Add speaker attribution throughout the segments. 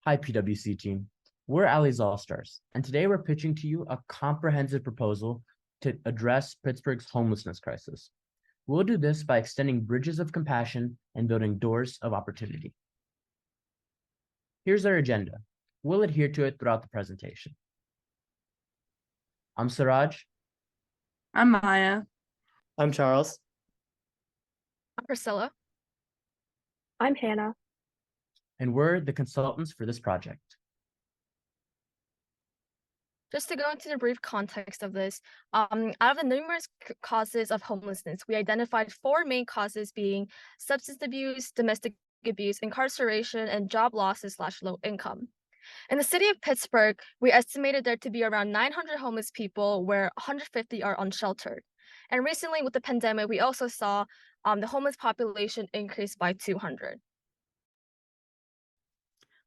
Speaker 1: Hi, PwC team. We're Allie's All-Stars, and today we're pitching to you a comprehensive proposal to address Pittsburgh's homelessness crisis. We'll do this by extending bridges of compassion and building doors of opportunity. Here's our agenda. We'll adhere to it throughout the presentation. I'm Siraj.
Speaker 2: I'm Maya.
Speaker 3: I'm Charles.
Speaker 4: I'm Priscilla.
Speaker 5: I'm Hannah.
Speaker 1: And we're the consultants for this project.
Speaker 4: Just to go into the brief context of this, out of the numerous causes of homelessness, we identified four main causes being substance abuse, domestic abuse, incarceration, and job losses/low income. In the city of Pittsburgh, we estimated there to be around 900 homeless people, where 150 are unsheltered. And recently, with the pandemic, we also saw the homeless population increase by 200.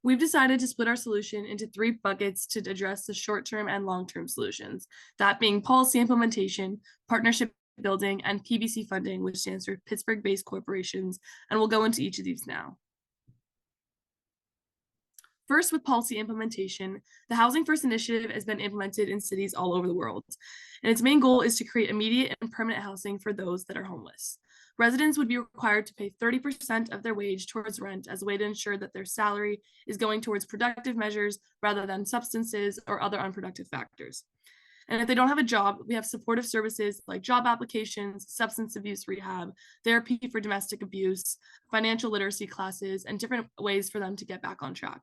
Speaker 2: We've decided to split our solution into three buckets to address the short-term and long-term solutions, that being policy implementation, partnership building, and PwC funding, which stands for Pittsburgh-based corporations, and we'll go into each of these now. First, with policy implementation, the Housing First initiative has been implemented in cities all over the world, and its main goal is to create immediate and permanent housing for those that are homeless. Residents would be required to pay 30% of their wage towards rent as a way to ensure that their salary is going towards productive measures rather than substances or other unproductive factors. And if they don't have a job, we have supportive services like job applications, substance abuse rehab, therapy for domestic abuse, financial literacy classes, and different ways for them to get back on track.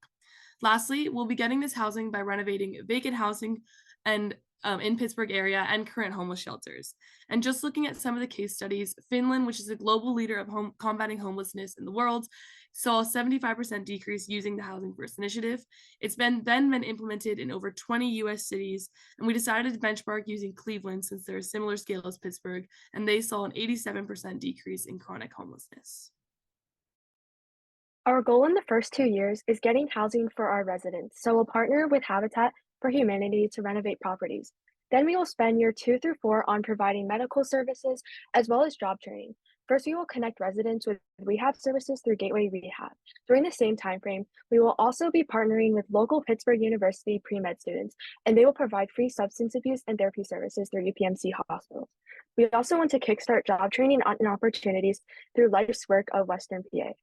Speaker 2: Lastly, we'll be getting this housing by renovating vacant housing and in Pittsburgh area and current homeless shelters. And just looking at some of the case studies, Finland, which is a global leader of combating homelessness in the world, saw a 75% decrease using the Housing First initiative. It's been implemented in over 20 US cities, and we decided to benchmark using Cleveland since they're a similar scale as Pittsburgh, and they saw an 87% decrease in chronic homelessness.
Speaker 5: Our goal in the first 2 years is getting housing for our residents, so we'll partner with Habitat for Humanity to renovate properties. Then we will spend year 2 through 4 on providing medical services as well as job training. First, we will connect residents with rehab services through Gateway Rehab. During the same timeframe, we will also be partnering with local Pittsburgh University pre-med students, and they will provide free substance abuse and therapy services through UPMC hospitals. We also want to kickstart job training and opportunities through Life's Work of Western PA.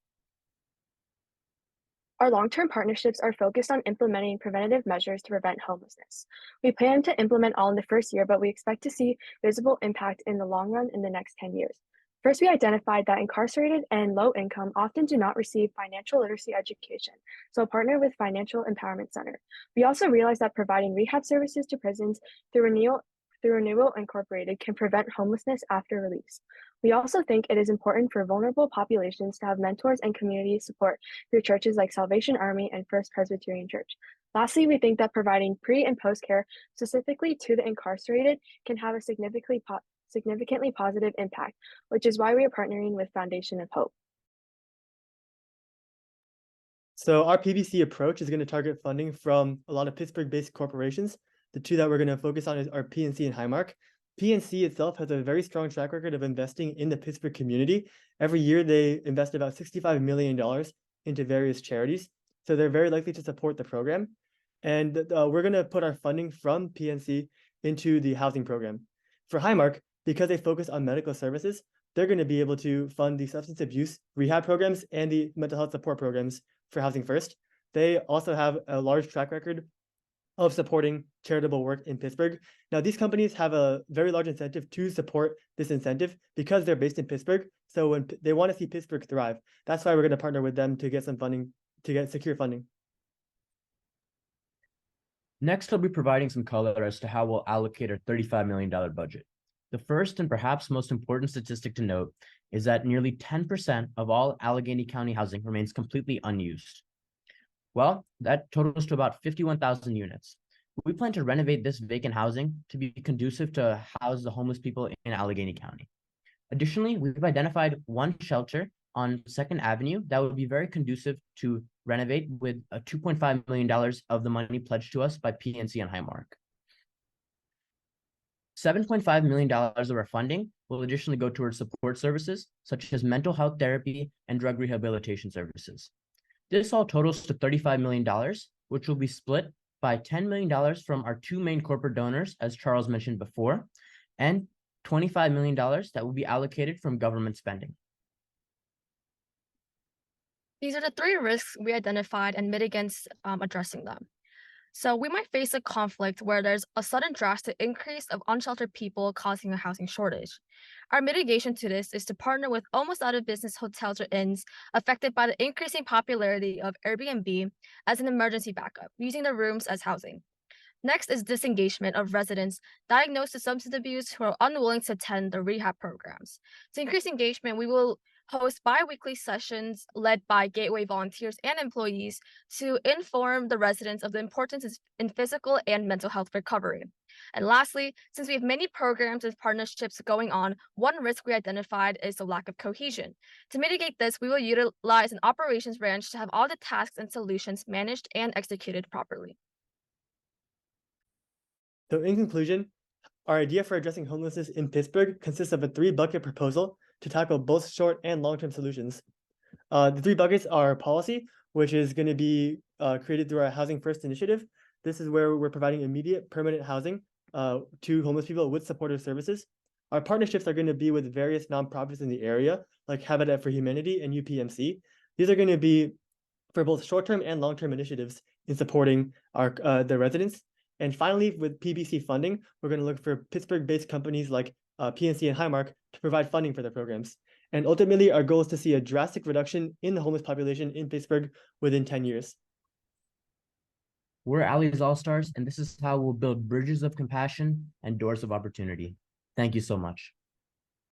Speaker 5: Our long-term partnerships are focused on implementing preventative measures to prevent homelessness. We plan to implement all in the first year, but we expect to see visible impact in the long run in the next 10 years. First, we identified that incarcerated and low income often do not receive financial literacy education, so partner with Financial Empowerment Center. We also realized that providing rehab services to prisons through Renewal Incorporated can prevent homelessness after release. We also think it is important for vulnerable populations to have mentors and community support through churches like Salvation Army and First Presbyterian Church. Lastly, we think that providing pre- and post-care specifically to the incarcerated can have a significantly positive impact, which is why we are partnering with Foundation of Hope.
Speaker 3: So our PwC approach is going to target funding from a lot of Pittsburgh-based corporations. The two that we're going to focus on are PNC and Highmark. PNC itself has a very strong track record of investing in the Pittsburgh community. Every year, they invest about $65 million into various charities. So they're very likely to support the program. And we're going to put our funding from PNC into the housing program. For Highmark, because they focus on medical services, they're going to be able to fund the substance abuse rehab programs and the mental health support programs for Housing First. They also have a large track record of supporting charitable work in Pittsburgh. Now, these companies have a very large incentive to support this incentive because they're based in Pittsburgh. So when they want to see Pittsburgh thrive, that's why we're going to partner with them to get some funding, to get secure funding.
Speaker 1: Next, I'll be providing some color as to how we'll allocate our $35 million budget. The first and perhaps most important statistic to note is that nearly 10% of all Allegheny County housing remains completely unused. Well, that totals to about 51,000 units. We plan to renovate this vacant housing to be conducive to house the homeless people in Allegheny County. Additionally, we've identified one shelter on 2nd Avenue that would be very conducive to renovate with a $2.5 million of the money pledged to us by PNC and Highmark. $7.5 million of our funding will additionally go towards support services, such as mental health therapy and drug rehabilitation services. This all totals to $35 million, which will be split by $10 million from our two main corporate donors, as Charles mentioned before, and $25 million that will be allocated from government spending.
Speaker 4: These are the three risks we identified and mitigants addressing them. So we might face a conflict where there's a sudden drastic increase of unsheltered people causing a housing shortage. Our mitigation to this is to partner with almost out of business hotels or inns affected by the increasing popularity of Airbnb as an emergency backup, using the rooms as housing. Next is disengagement of residents diagnosed with substance abuse who are unwilling to attend the rehab programs. To increase engagement, we will host bi-weekly sessions led by Gateway volunteers and employees to inform the residents of the importance in physical and mental health recovery. And lastly, since we have many programs and partnerships going on, one risk we identified is the lack of cohesion. To mitigate this, we will utilize an operations branch to have all the tasks and solutions managed and executed properly.
Speaker 3: So in conclusion, our idea for addressing homelessness in Pittsburgh consists of a 3-bucket proposal to tackle both short and long-term solutions. The 3 buckets are policy, which is going to be created through our Housing First initiative. This is where we're providing immediate permanent housing to homeless people with supportive services. Our partnerships are going to be with various nonprofits in the area, like Habitat for Humanity and UPMC. These are going to be for both short-term and long-term initiatives in supporting the residents. And finally, with PwC funding, we're going to look for Pittsburgh-based companies like PNC and Highmark to provide funding for their programs. And ultimately, our goal is to see a drastic reduction in the homeless population in Pittsburgh within 10 years.
Speaker 1: We're Allie's All-Stars, and this is how we'll build bridges of compassion and doors of opportunity. Thank you so much.